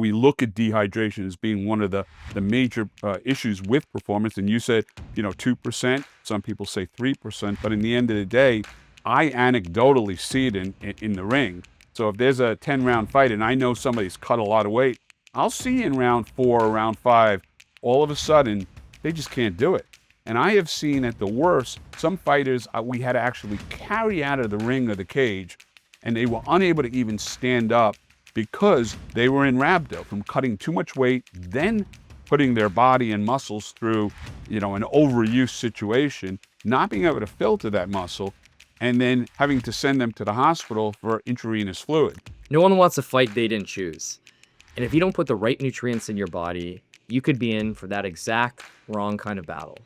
we look at dehydration as being one of the major issues with performance. And you said, 2%, some people say 3%, but in the end of the day, I anecdotally see it in the ring. So if there's a 10-round fight and I know somebody's cut a lot of weight, I'll see in round 4 or round 5, all of a sudden, they just can't do it. And I have seen at the worst, some fighters we had to actually carry out of the ring or the cage, and they were unable to even stand up because they were in rhabdo from cutting too much weight, then putting their body and muscles through, an overuse situation, not being able to filter that muscle, and then having to send them to the hospital for intravenous fluid. No one wants a fight they didn't choose. And if you don't put the right nutrients in your body, you could be in for that exact wrong kind of battle.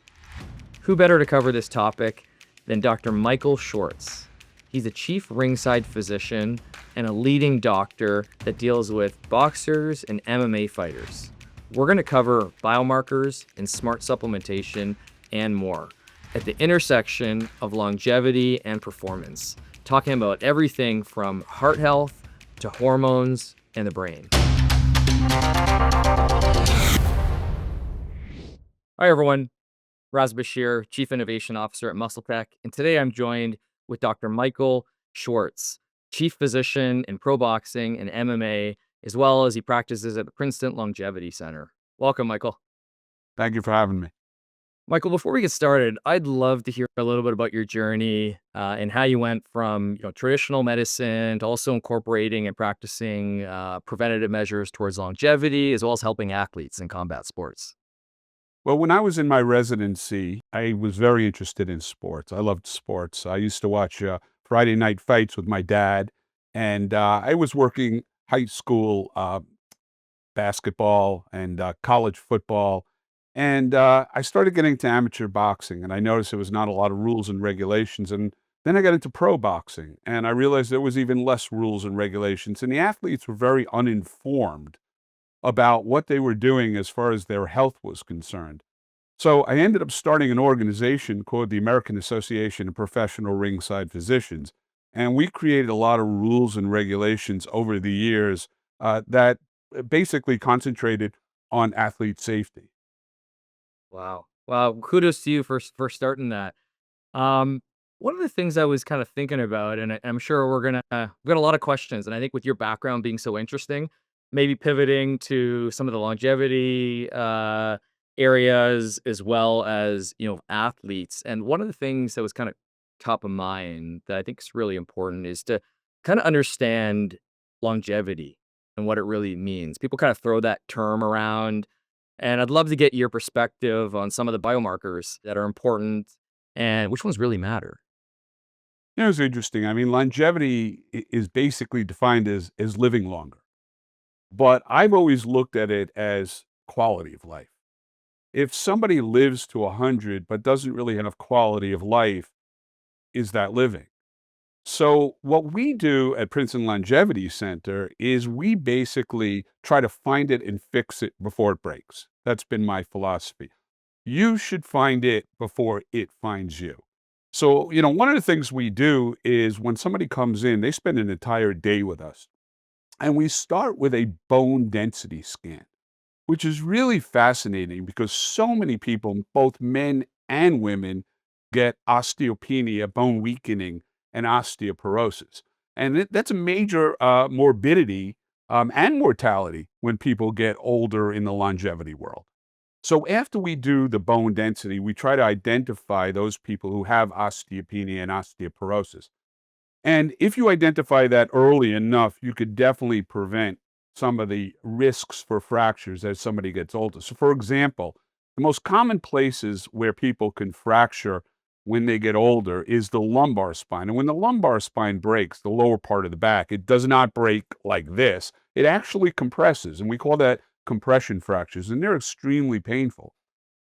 Who better to cover this topic than Dr. Michael Schwartz? He's a chief ringside physician and a leading doctor that deals with boxers and MMA fighters. We're going to cover biomarkers and smart supplementation and more at the intersection of longevity and performance, talking about everything from heart health to hormones and the brain. Hi, everyone. Raza Bashir, Chief Innovation Officer at MuscleTech, and today I'm joined with Dr. Michael Schwartz, Chief Physician in Pro Boxing and MMA, as well as he practices at the Princeton Longevity Center. Welcome, Michael. Thank you for having me. Michael, before we get started, I'd love to hear a little bit about your journey and how you went from traditional medicine to also incorporating and practicing preventative measures towards longevity, as well as helping athletes in combat sports. Well, when I was in my residency, I was very interested in sports. I loved sports. I used to watch Friday night fights with my dad, and I was working high school basketball and college football. And I started getting into amateur boxing, and I noticed there was not a lot of rules and regulations. And then I got into pro boxing, and I realized there was even less rules and regulations. And the athletes were very uninformed about what they were doing as far as their health was concerned. So I ended up starting an organization called the American Association of Professional Ringside Physicians. And we created a lot of rules and regulations over the years that basically concentrated on athlete safety. Wow. Kudos to you for starting that. One of the things I was kind of thinking about, and I'm sure we've got a lot of questions, and I think with your background being so interesting, maybe pivoting to some of the longevity areas as well as, athletes. And one of the things that was kind of top of mind that I think is really important is to kind of understand longevity and what it really means. People kind of throw that term around, and I'd love to get your perspective on some of the biomarkers that are important and which ones really matter. It's interesting. I mean, longevity is basically defined as living longer. But I've always looked at it as quality of life. If somebody lives to 100 but doesn't really have quality of life, is that living? So what we do at Princeton Longevity Center is we basically try to find it and fix it before it breaks. That's been my philosophy. You should find it before it finds you. So, one of the things we do is when somebody comes in, they spend an entire day with us. And we start with a bone density scan, which is really fascinating because so many people, both men and women, get osteopenia, bone weakening, and osteoporosis. And that's a major morbidity and mortality when people get older in the longevity world. So after we do the bone density, we try to identify those people who have osteopenia and osteoporosis. And if you identify that early enough, you could definitely prevent some of the risks for fractures as somebody gets older. So for example, the most common places where people can fracture when they get older is the lumbar spine. And when the lumbar spine breaks, the lower part of the back, it does not break like this. It actually compresses, and we call that compression fractures, and they're extremely painful.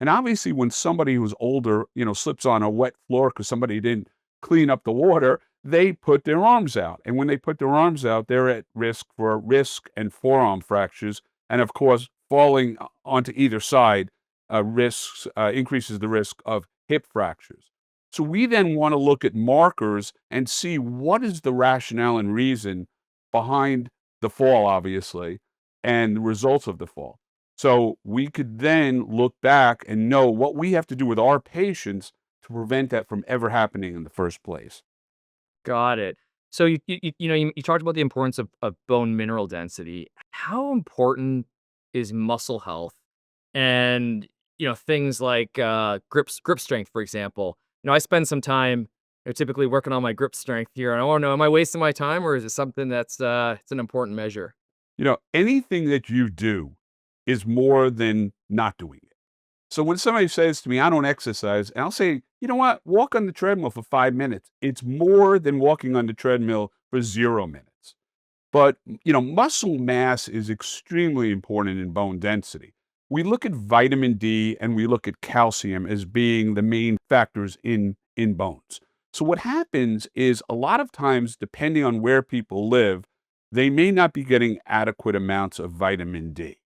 And obviously when somebody who's older, slips on a wet floor because somebody didn't clean up the water, they put their arms out. And when they put their arms out, they're at risk for wrist and forearm fractures. And of course, falling onto either side increases the risk of hip fractures. So we then want to look at markers and see what is the rationale and reason behind the fall, obviously, and the results of the fall. So we could then look back and know what we have to do with our patients to prevent that from ever happening in the first place. Got it. So you talked about the importance of bone mineral density. How important is muscle health and things like grip strength, for example? I spend some time typically working on my grip strength here, and I want to know, am I wasting my time, or is it something that's it's an important measure? Anything that you do is more than not doing it. So when somebody says to me, I don't exercise, and I'll say, you know what? Walk on the treadmill for 5 minutes. It's more than walking on the treadmill for 0 minutes. But, muscle mass is extremely important in bone density. We look at vitamin D and we look at calcium as being the main factors in bones. So what happens is a lot of times, depending on where people live, they may not be getting adequate amounts of vitamin D.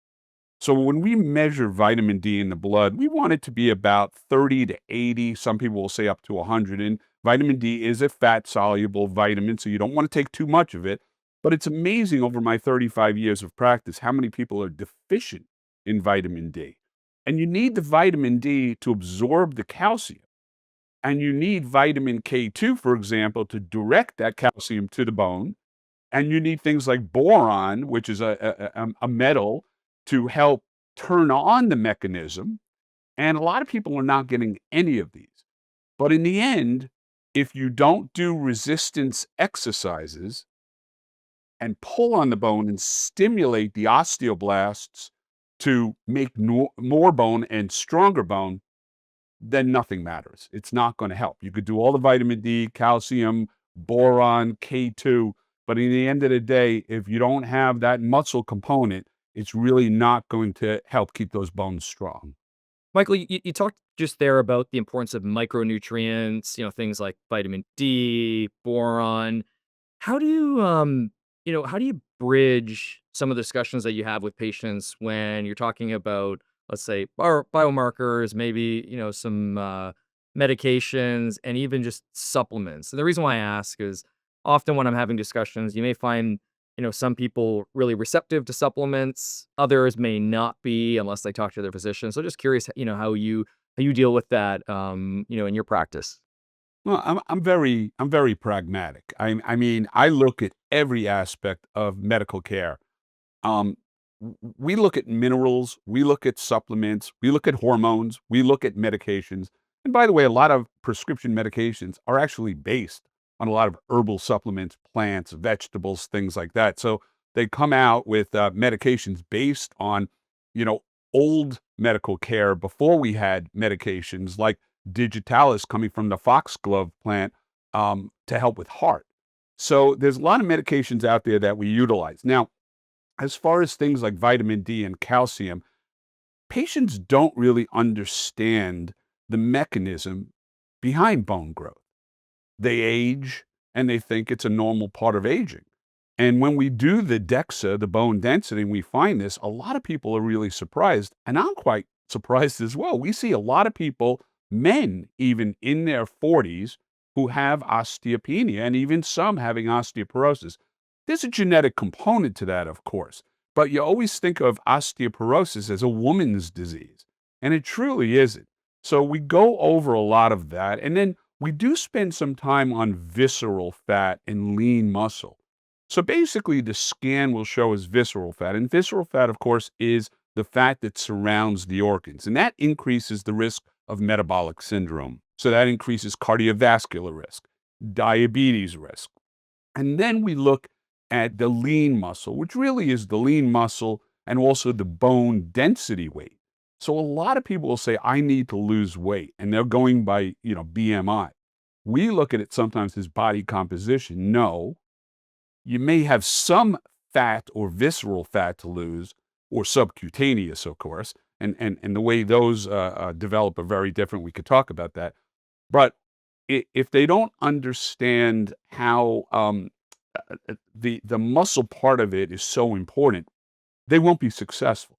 So when we measure vitamin D in the blood, we want it to be about 30 to 80. Some people will say up to 100. And vitamin D is a fat soluble vitamin, so you don't want to take too much of it. But it's amazing over my 35 years of practice how many people are deficient in vitamin D. And you need the vitamin D to absorb the calcium. And you need vitamin K2, for example, to direct that calcium to the bone. And you need things like boron, which is a metal, to help turn on the mechanism. And a lot of people are not getting any of these. But in the end, if you don't do resistance exercises and pull on the bone and stimulate the osteoblasts to make more bone and stronger bone, then nothing matters. It's not going to help. You could do all the vitamin D, calcium, boron, K2, but in the end of the day, if you don't have that muscle component, it's really not going to help keep those bones strong. Michael, you talked just there about the importance of micronutrients, things like vitamin D, boron. How do you, how do you bridge some of the discussions that you have with patients when you're talking about, let's say, biomarkers, maybe, some medications, and even just supplements? And the reason why I ask is often when I'm having discussions, you may find, some people really receptive to supplements, others may not be unless they talk to their physician. So just curious, how you deal with that, in your practice. Well, I'm very pragmatic. I mean, I look at every aspect of medical care. Um, we look at minerals, we look at supplements, we look at hormones, we look at medications. And by the way, a lot of prescription medications are actually based on a lot of herbal supplements, plants, vegetables, things like that. So they come out with medications based on, you know, old medical care before we had medications like digitalis coming from the foxglove plant to help with heart. So there's a lot of medications out there that we utilize. Now, as far as things like vitamin D and calcium, patients don't really understand the mechanism behind bone growth. They age and they think it's a normal part of aging. And when we do the DEXA, the bone density, and we find this, a lot of people are really surprised. And I'm quite surprised as well. We see a lot of people, men even in their 40s, who have osteopenia and even some having osteoporosis. There's a genetic component to that, of course, but you always think of osteoporosis as a woman's disease, and it truly isn't. So we go over a lot of that. And then we do spend some time on visceral fat and lean muscle. So basically, the scan will show us visceral fat. And visceral fat, of course, is the fat that surrounds the organs. And that increases the risk of metabolic syndrome. So that increases cardiovascular risk, diabetes risk. And then we look at the lean muscle, which really is the lean muscle and also the bone density weight. So a lot of people will say, I need to lose weight, and they're going by, BMI. We look at it sometimes as body composition. No, you may have some fat or visceral fat to lose, or subcutaneous, of course, and the way those develop are very different. We could talk about that. But if they don't understand how the muscle part of it is so important, they won't be successful.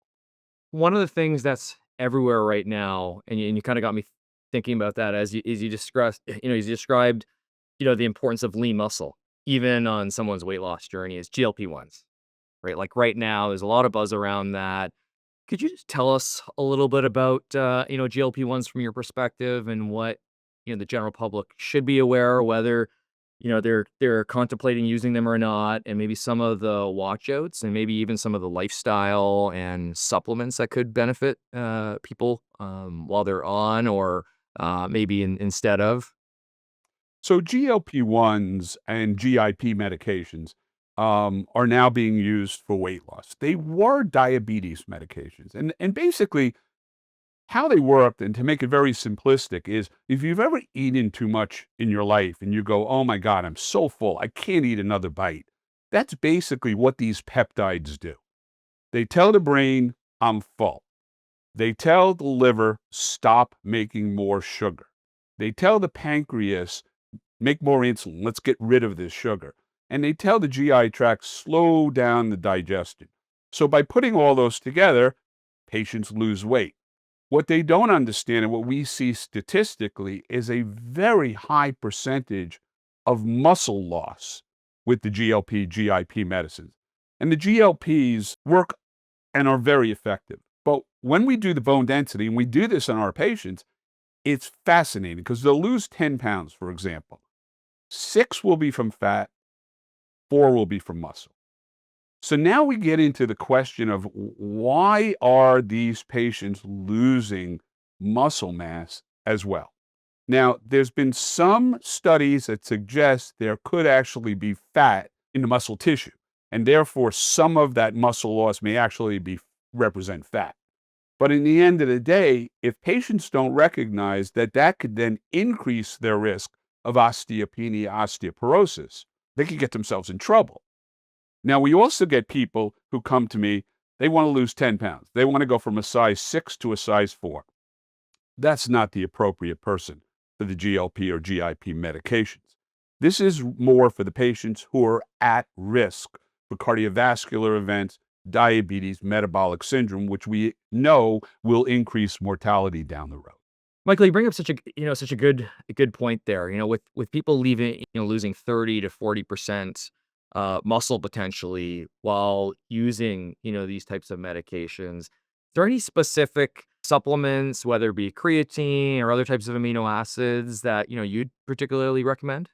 One of the things that's everywhere right now, and you kind of got me thinking about that as you discussed, as you described, the importance of lean muscle, even on someone's weight loss journey, is GLP-1s. right? Like right now, there's a lot of buzz around that. Could you just tell us a little bit about, GLP-1s from your perspective and what, the general public should be aware, whether, they're contemplating using them or not, and maybe some of the watchouts and maybe even some of the lifestyle and supplements that could benefit people while they're on or maybe instead of? So GLP-1s and GIP medications are now being used for weight loss. They were diabetes medications, and basically how they worked, and to make it very simplistic, is if you've ever eaten too much in your life and you go, "Oh my God, I'm so full, I can't eat another bite." That's basically what these peptides do. They tell the brain, "I'm full." They tell the liver, "Stop making more sugar." They tell the pancreas, "Make more insulin. Let's get rid of this sugar." And they tell the GI tract, "Slow down the digestion." So by putting all those together, patients lose weight. What they don't understand and what we see statistically is a very high percentage of muscle loss with the GLP, GIP medicines. And the GLPs work and are very effective. But when we do the bone density, and we do this on our patients, it's fascinating because they'll lose 10 pounds, for example. 6 will be from fat, 4 will be from muscle. So now we get into the question of why are these patients losing muscle mass as well? Now, there's been some studies that suggest there could actually be fat in the muscle tissue, and therefore some of that muscle loss may actually be represent fat. But in the end of the day, if patients don't recognize that that could then increase their risk of osteopenia, osteoporosis, they could get themselves in trouble. Now, we also get people who come to me, they want to lose 10 pounds. They want to go from a size 6 to a size 4. That's not the appropriate person for the GLP or GIP medications. This is more for the patients who are at risk for cardiovascular events, diabetes, metabolic syndrome, which we know will increase mortality down the road. Michael, you bring up such a good point there. With people leaving, losing 30 to 40% muscle potentially while using, these types of medications. Is there any specific supplements, whether it be creatine or other types of amino acids that, you'd particularly recommend?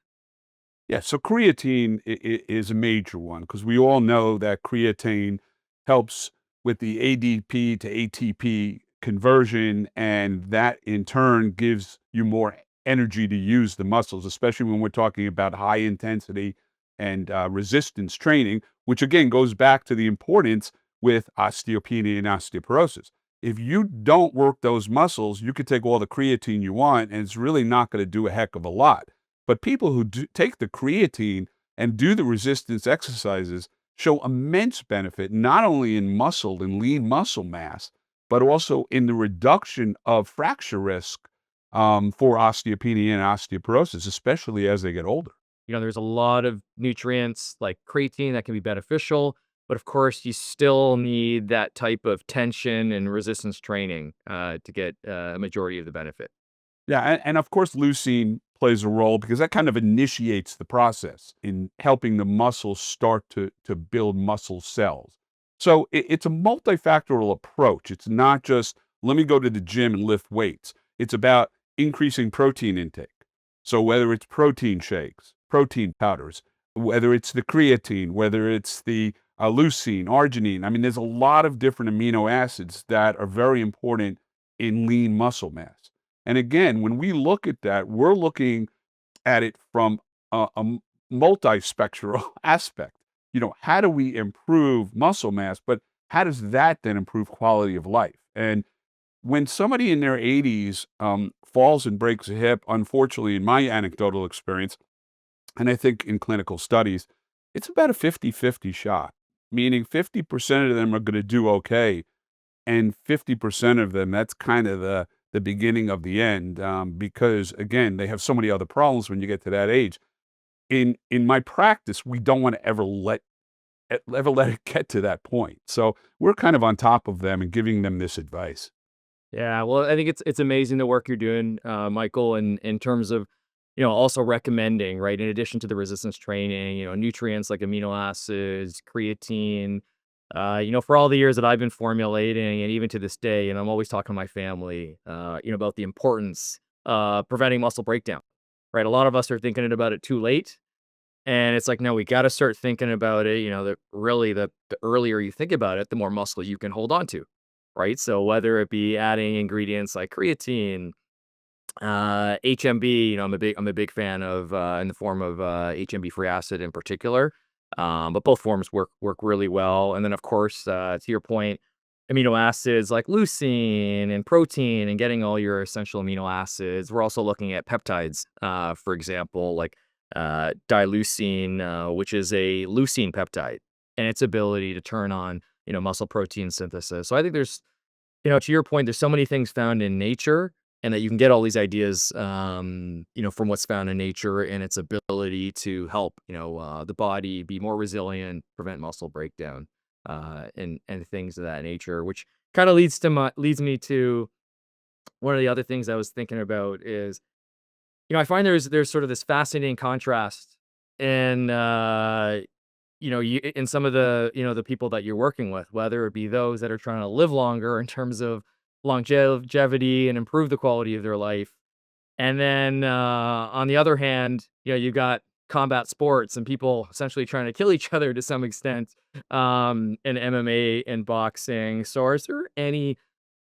Yeah, so creatine is a major one because we all know that creatine helps with the ADP to ATP conversion, and that in turn gives you more energy to use the muscles, especially when we're talking about high intensity and resistance training, which again goes back to the importance with osteopenia and osteoporosis. If you don't work those muscles, you could take all the creatine you want, and it's really not going to do a heck of a lot. But people who take the creatine and do the resistance exercises show immense benefit, not only in muscle and lean muscle mass, but also in the reduction of fracture risk for osteopenia and osteoporosis, especially as they get older. There's a lot of nutrients like creatine that can be beneficial, but of course, you still need that type of tension and resistance training to get a majority of the benefit. Yeah, and of course, leucine plays a role because that kind of initiates the process in helping the muscles start to build muscle cells. So it's a multifactorial approach. It's not just let me go to the gym and lift weights. It's about increasing protein intake. So whether it's protein shakes, protein powders, whether it's the creatine, whether it's the leucine, arginine. I mean, there's a lot of different amino acids that are very important in lean muscle mass. And again, when we look at that, we're looking at it from a multispectral aspect. How do we improve muscle mass, but how does that then improve quality of life? And when somebody in their 80s falls and breaks a hip, unfortunately, in my anecdotal experience, and I think in clinical studies, it's about a 50-50 shot, meaning 50% of them are going to do okay, and 50% of them, that's kind of the beginning of the end, because again, they have so many other problems when you get to that age. In my practice, we don't want to ever let it get to that point. So we're kind of on top of them and giving them this advice. Yeah, well, I think it's amazing the work you're doing, Michael, in terms of, also recommending, right, in addition to the resistance training, nutrients like amino acids, creatine, For all the years that I've been formulating, and even to this day, and I'm always talking to my family, about the importance preventing muscle breakdown. Right, a lot of us are thinking about it too late, and it's like, no, we got to start thinking about it. That really the earlier you think about it, the more muscle you can hold on to. Right, so whether it be adding ingredients like creatine, HMB, I'm a big fan of in the form of HMB free acid in particular. But both forms work really well. And then of course, to your point, amino acids like leucine and protein and getting all your essential amino acids. We're also looking at peptides, for example, like dileucine, which is a leucine peptide, and its ability to turn on muscle protein synthesis. So I think there's to your point, there's so many things found in nature, and that you can get all these ideas, from what's found in nature and its ability to help, the body be more resilient, prevent muscle breakdown, and things of that nature. Which kind of leads me to one of the other things I was thinking about is, I find there's sort of this fascinating contrast in in some of the people that you're working with, whether it be those that are trying to live longer in terms of longevity and improve the quality of their life. And then on the other hand, you got combat sports and people essentially trying to kill each other to some extent, in MMA and boxing. So is there any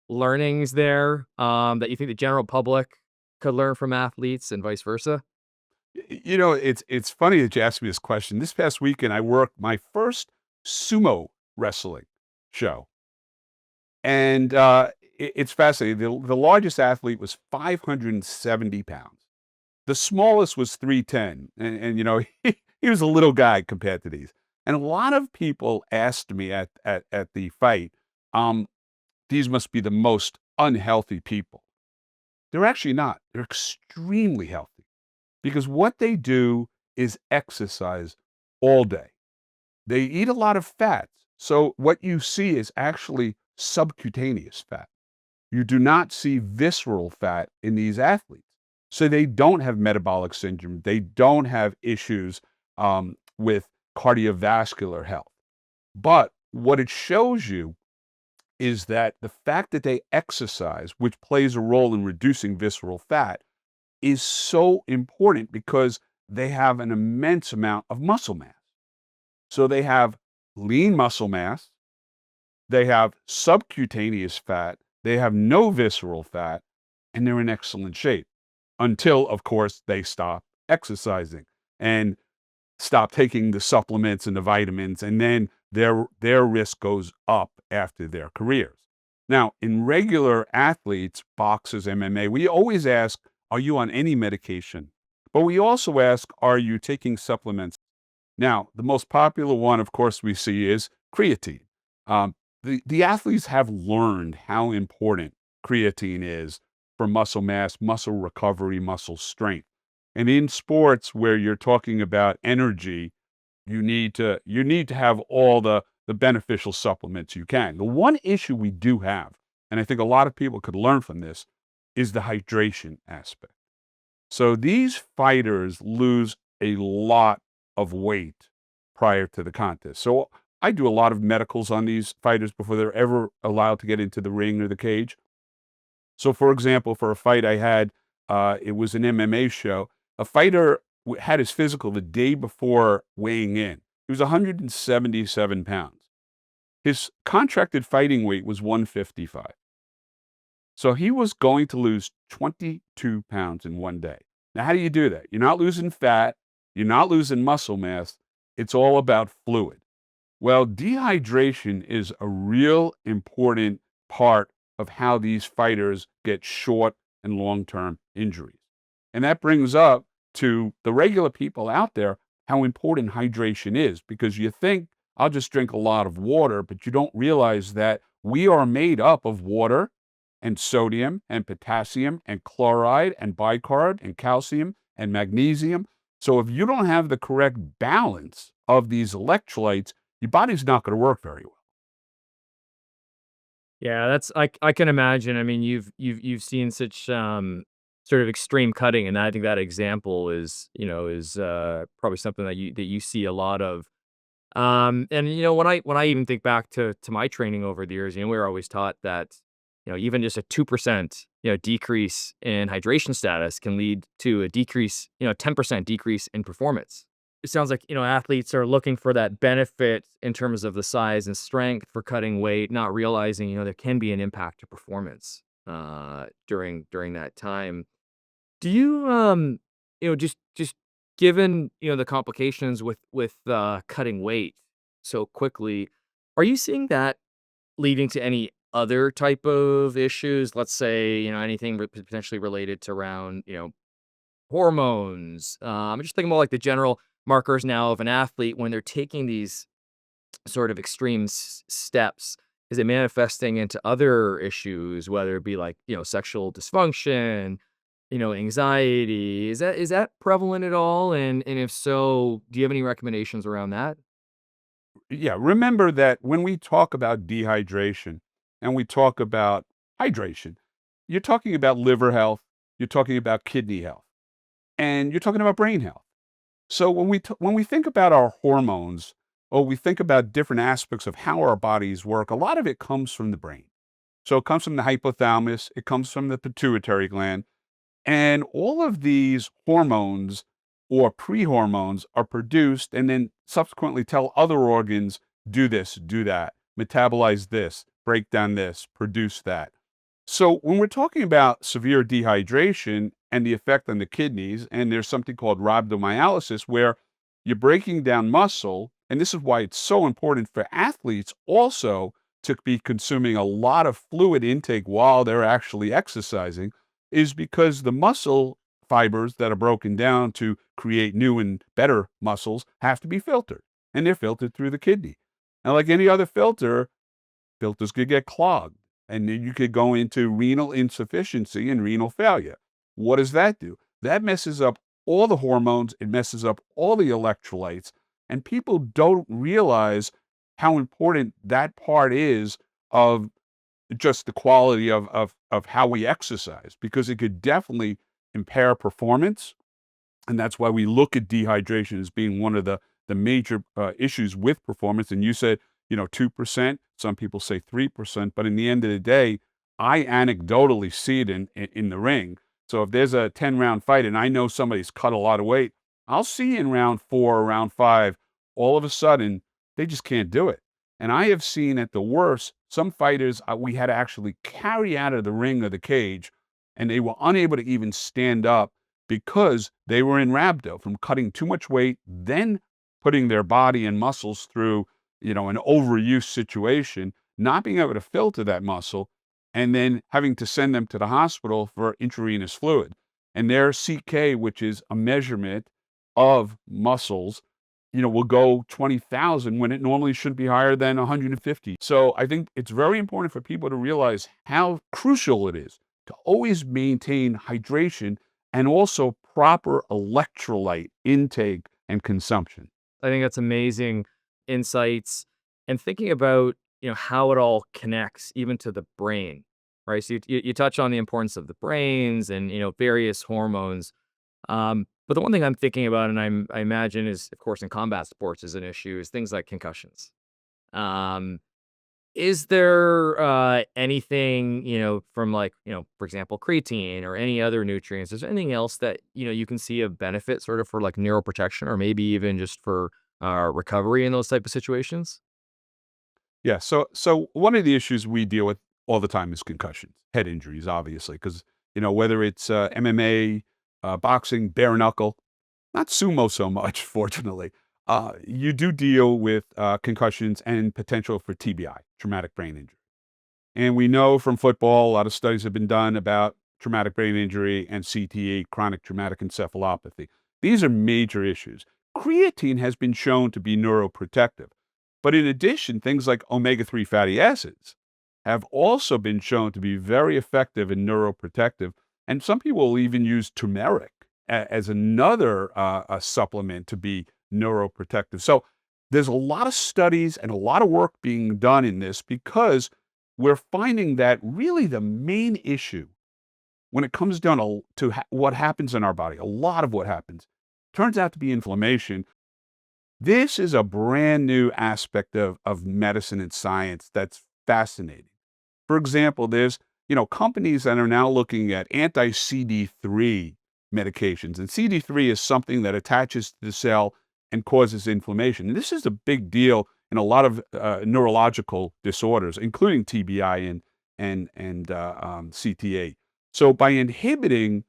learnings there, that you think the general public could learn from athletes and vice versa? It's funny that you asked me this question. This past weekend, I worked my first sumo wrestling show, and it's fascinating. The largest athlete was 570 pounds. The smallest was 310, and he was a little guy compared to these. And a lot of people asked me at the fight, um, these must be the most unhealthy people. They're actually not. They're extremely healthy because what they do is exercise all day. They eat a lot of fats. So what you see is actually subcutaneous fat. You do not see visceral fat in these athletes. So they don't have metabolic syndrome. They don't have issues with cardiovascular health. But what it shows you is that the fact that they exercise, which plays a role in reducing visceral fat, is so important because they have an immense amount of muscle mass. So they have lean muscle mass, they have subcutaneous fat, they have no visceral fat, and they're in excellent shape until, of course, they stop exercising and stop taking the supplements and the vitamins, and then their risk goes up after their careers. Now, in regular athletes, boxers, MMA, we always ask, are you on any medication? But we also ask, are you taking supplements? Now, the most popular one, of course, we see is creatine. Um, the athletes have learned how important creatine is for muscle mass, muscle recovery, muscle strength. And in sports where you're talking about energy, you need to have all the beneficial supplements you can. The one issue we do have, and I think a lot of people could learn from this, is the hydration aspect. So these fighters lose a lot of weight prior to the contest. So I do a lot of medicals on these fighters before they're ever allowed to get into the ring or the cage. So, for example, for a fight I had, it was an MMA show. A fighter had his physical the day before weighing in. He was 177 pounds. His contracted fighting weight was 155. So he was going to lose 22 pounds in one day. Now, how do you do that? You're not losing fat, you're not losing muscle mass. It's all about fluid. Well, dehydration is a real important part of how these fighters get short and long term injuries. And that brings up to the regular people out there how important hydration is because you think, I'll just drink a lot of water, but you don't realize that we are made up of water and sodium and potassium and chloride and bicarb and calcium and magnesium. So if you don't have the correct balance of these electrolytes, your body's not going to work very well. Yeah, I can imagine. I mean, you've seen such sort of extreme cutting, and I think that example is probably something that you see a lot of. And when I even think back to my training over the years, we were always taught that, even just a 2%, decrease in hydration status can lead to a decrease, 10% decrease in performance. It sounds like, athletes are looking for that benefit in terms of the size and strength for cutting weight, not realizing, there can be an impact to performance during that time. Do you just given, the complications with cutting weight so quickly, are you seeing that leading to any other type of issues? Let's say, anything potentially related to around, hormones. I'm just thinking more like the general markers now of an athlete when they're taking these sort of extreme steps. Is it manifesting into other issues, whether it be like, sexual dysfunction, anxiety? Is that prevalent at all? And if so, do you have any recommendations around that? Yeah, remember that when we talk about dehydration and we talk about hydration, you're talking about liver health, you're talking about kidney health, and you're talking about brain health. So when we think about our hormones, or we think about different aspects of how our bodies work, a lot of it comes from the brain. So it comes from the hypothalamus, it comes from the pituitary gland, and all of these hormones or prehormones are produced and then subsequently tell other organs, do this, do that, metabolize this, break down this, produce that. So when we're talking about severe dehydration and the effect on the kidneys, and there's something called rhabdomyolysis where you're breaking down muscle, and this is why it's so important for athletes also to be consuming a lot of fluid intake while they're actually exercising, is because the muscle fibers that are broken down to create new and better muscles have to be filtered, and they're filtered through the kidney. And like any other filters could get clogged, and then you could go into renal insufficiency and renal failure. What does that do? That messes up all the hormones, it messes up all the electrolytes, and people don't realize how important that part is of just the quality of how we exercise, because it could definitely impair performance, and that's why we look at dehydration as being one of the major issues with performance. And you said, 2%. Some people say 3%. But in the end of the day, I anecdotally see it in the ring. So if there's a 10-round fight and I know somebody's cut a lot of weight, I'll see in round 4 or round 5, all of a sudden they just can't do it. And I have seen at the worst some fighters we had to actually carry out of the ring or the cage, and they were unable to even stand up because they were in rhabdo from cutting too much weight, then putting their body and muscles through, an overuse situation, not being able to filter that muscle, and then having to send them to the hospital for intravenous fluid. And their CK, which is a measurement of muscles, will go 20,000 when it normally should be higher than 150. So I think it's very important for people to realize how crucial it is to always maintain hydration and also proper electrolyte intake and consumption. I think that's amazing insights and thinking about, how it all connects even to the brain, right? So you touch on the importance of the brains and, various hormones. But the one thing I'm thinking about, and I imagine is, of course, in combat sports is an issue, is things like concussions. Um, is there anything, from like, for example, creatine or any other nutrients? Is there anything else that, you can see a benefit sort of for like neuroprotection or maybe even just for recovery in those type of situations? Yeah. So one of the issues we deal with all the time is concussions, head injuries, obviously, because whether it's MMA, boxing, bare knuckle, not sumo so much, fortunately. You do deal with concussions and potential for TBI, traumatic brain injury. And we know from football, a lot of studies have been done about traumatic brain injury and CTE, chronic traumatic encephalopathy. These are major issues. Creatine has been shown to be neuroprotective. But in addition, things like omega 3 fatty acids have also been shown to be very effective and neuroprotective. And some people will even use turmeric as another a supplement to be neuroprotective. So there's a lot of studies and a lot of work being done in this because we're finding that really the main issue when it comes down to what happens in our body, a lot of what happens turns out to be inflammation. This is a brand new aspect of medicine and science that's fascinating. For example, there's, companies that are now looking at anti-CD3 medications. And CD3 is something that attaches to the cell and causes inflammation. And this is a big deal in a lot of neurological disorders, including TBI and CTA. So by inhibiting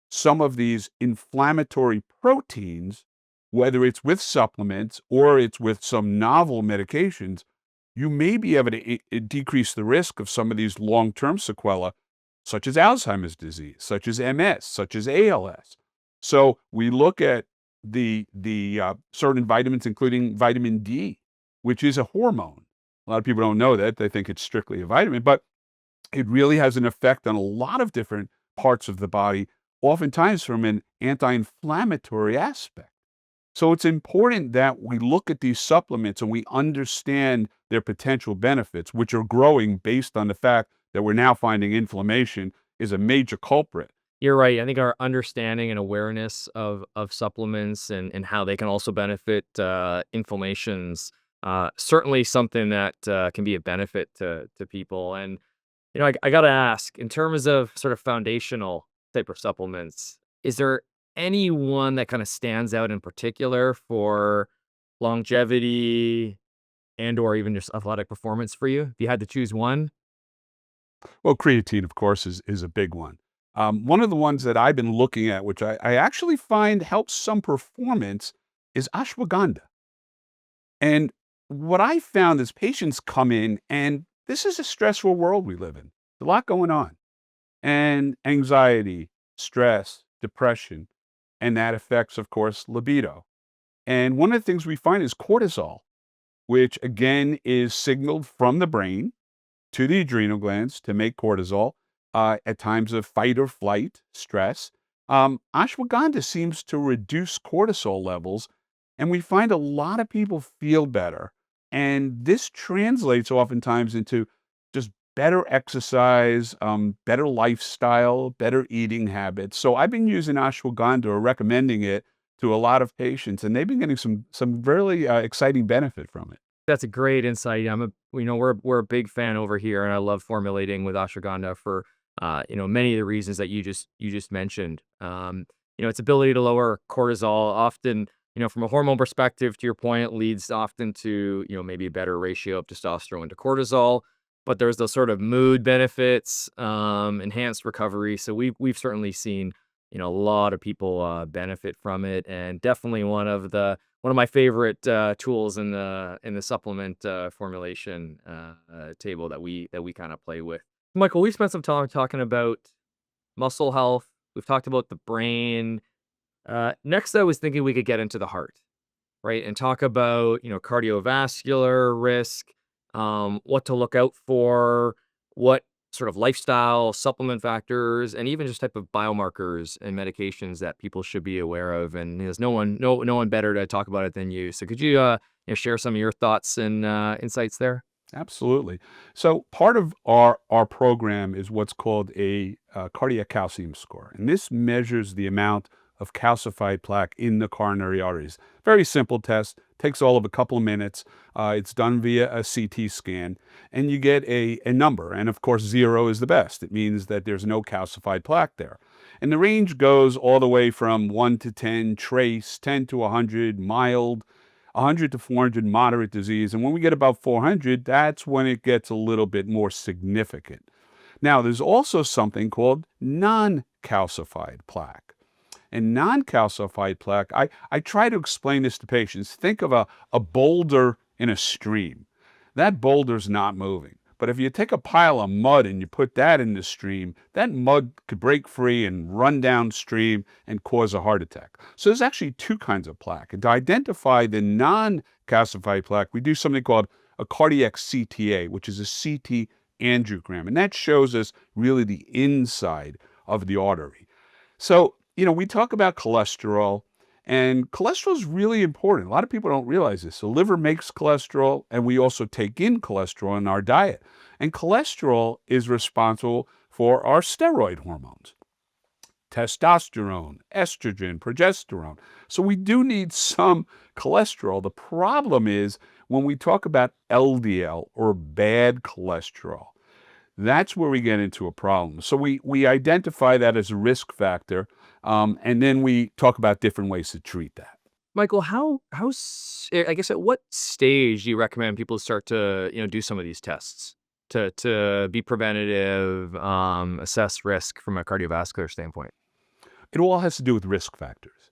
some of these inflammatory proteins, whether it's with supplements or it's with some novel medications, you may be able to decrease the risk of some of these long-term sequelae, such as Alzheimer's disease, such as MS, such as ALS. So we look at the certain vitamins, including vitamin D, which is a hormone. A lot of people don't know that; they think it's strictly a vitamin, but it really has an effect on a lot of different parts of the body, oftentimes from an anti-inflammatory aspect. So it's important that we look at these supplements and we understand their potential benefits, which are growing based on the fact that we're now finding inflammation is a major culprit. You're right. I think our understanding and awareness of supplements and how they can also benefit inflammations, certainly something that can be a benefit to people. And I got to ask, in terms of sort of foundational type of supplements, is there any one that kind of stands out in particular for longevity and or even just athletic performance for you? If you had to choose one? Well, creatine, of course, is a big one. One of the ones that I've been looking at, which I actually find helps some performance, is ashwagandha. And what I found is patients come in, and this is a stressful world we live in. A lot going on, and anxiety, stress, depression, and that affects, of course, libido. And one of the things we find is cortisol, which again is signaled from the brain to the adrenal glands to make cortisol at times of fight or flight, stress. Ashwagandha seems to reduce cortisol levels, and we find a lot of people feel better. And this translates oftentimes into just better exercise, better lifestyle, better eating habits. So I've been using ashwagandha or recommending it to a lot of patients, and they've been getting some really exciting benefit from it. That's a great insight. We're a big fan over here, and I love formulating with ashwagandha for many of the reasons that you just mentioned. Its ability to lower cortisol often, from a hormone perspective, to your point, it leads often to maybe a better ratio of testosterone to cortisol. But there's those sort of mood benefits, enhanced recovery. So we've certainly seen a lot of people benefit from it, and definitely one of my favorite tools in the supplement formulation table that we kind of play with. Michael, we spent some time talking about muscle health. We've talked about the brain. Next, I was thinking we could get into the heart, right, and talk about cardiovascular risk, what to look out for, what sort of lifestyle supplement factors, and even just type of biomarkers and medications that people should be aware of. And there's no one better to talk about it than you. So could you share some of your thoughts and insights there? Absolutely. So part of our program is what's called a cardiac calcium score, and this measures the amount of calcified plaque in the coronary arteries. Very simple test. Takes all of a couple of minutes. It's done via a CT scan, and you get a number. And of course, 0 is the best. It means that there's no calcified plaque there. And the range goes all the way from 1 to 10, trace, 10 to 100, mild, 100 to 400, moderate disease. And when we get about 400, that's when it gets a little bit more significant. Now, there's also something called non-calcified plaque. And non-calcified plaque, I try to explain this to patients. Think of a boulder in a stream. That boulder's not moving. But if you take a pile of mud and you put that in the stream, that mud could break free and run downstream and cause a heart attack. So there's actually two kinds of plaque. And to identify the non-calcified plaque, we do something called a cardiac CTA, which is a CT angiogram. And that shows us really the inside of the artery. So, we talk about cholesterol, and cholesterol is really important. A lot of people don't realize this. The liver makes cholesterol, and we also take in cholesterol in our diet. And cholesterol is responsible for our steroid hormones. testosterone, estrogen, progesterone. So we do need some cholesterol. The problem is when we talk about LDL or bad cholesterol, that's where we get into a problem. So we identify that as a risk factor, and then we talk about different ways to treat that. Michael, I guess at what stage do you recommend people start to, do some of these tests to be preventative, assess risk from a cardiovascular standpoint? It all has to do with risk factors.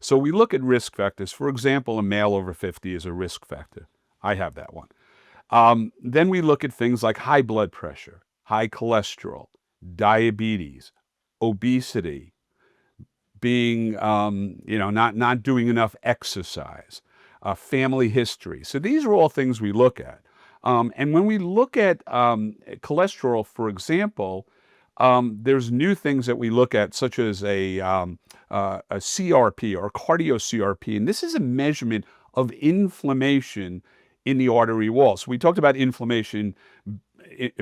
So we look at risk factors. For example, a male over 50 is a risk factor. I have that one. Then we look at things like high blood pressure, high cholesterol, diabetes, obesity, being, not doing enough exercise, family history. So these are all things we look at. And when we look at cholesterol, for example, there's new things that we look at, such as a CRP or cardio CRP, and this is a measurement of inflammation in the artery wall. So we talked about inflammation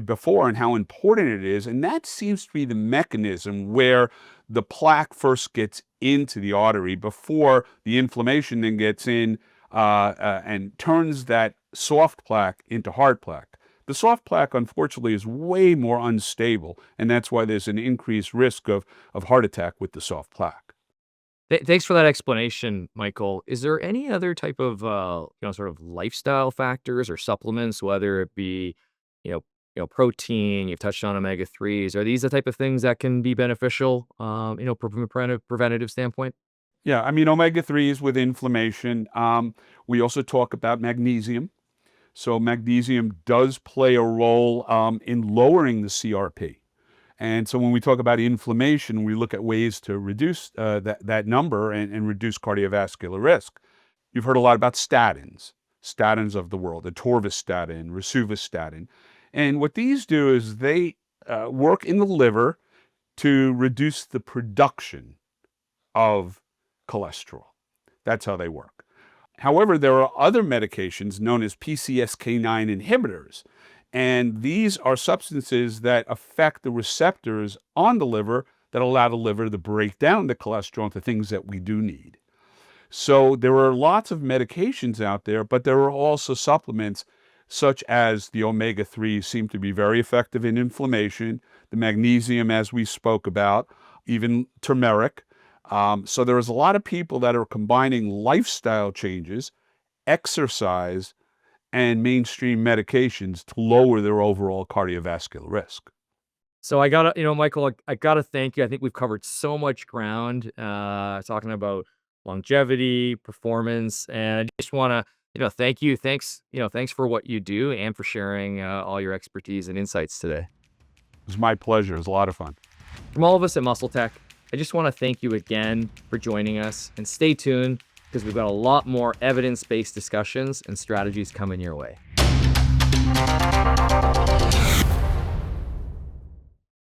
before and how important it is, and that seems to be the mechanism where the plaque first gets into the artery before the inflammation then gets in and turns that soft plaque into hard plaque. The soft plaque, unfortunately, is way more unstable, and that's why there's an increased risk of heart attack with the soft plaque. Thanks for that explanation, Michael. Is there any other type of, sort of lifestyle factors or supplements, whether it be, protein, you've touched on omega-3s. Are these the type of things that can be beneficial, from a preventative standpoint? Yeah, I mean, omega-3s with inflammation. We also talk about magnesium. So magnesium does play a role in lowering the CRP. And so when we talk about inflammation, we look at ways to reduce that number and reduce cardiovascular risk. You've heard a lot about statins of the world, atorvastatin, rosuvastatin. And what these do is they work in the liver to reduce the production of cholesterol. That's how they work. However, there are other medications known as PCSK9 inhibitors, and these are substances that affect the receptors on the liver that allow the liver to break down the cholesterol into things that we do need. So there are lots of medications out there, but there are also supplements such as the omega-3s seem to be very effective in inflammation, the magnesium, as we spoke about, even turmeric. So there's a lot of people that are combining lifestyle changes, exercise, and mainstream medications to lower their overall cardiovascular risk. So I gotta, Michael, I gotta thank you. I think we've covered so much ground, talking about longevity, performance, and I just want to, thank you. Thanks for what you do and for sharing all your expertise and insights today. It was my pleasure. It was a lot of fun. From all of us at MuscleTech, I just want to thank you again for joining us, and stay tuned because we've got a lot more evidence-based discussions and strategies coming your way.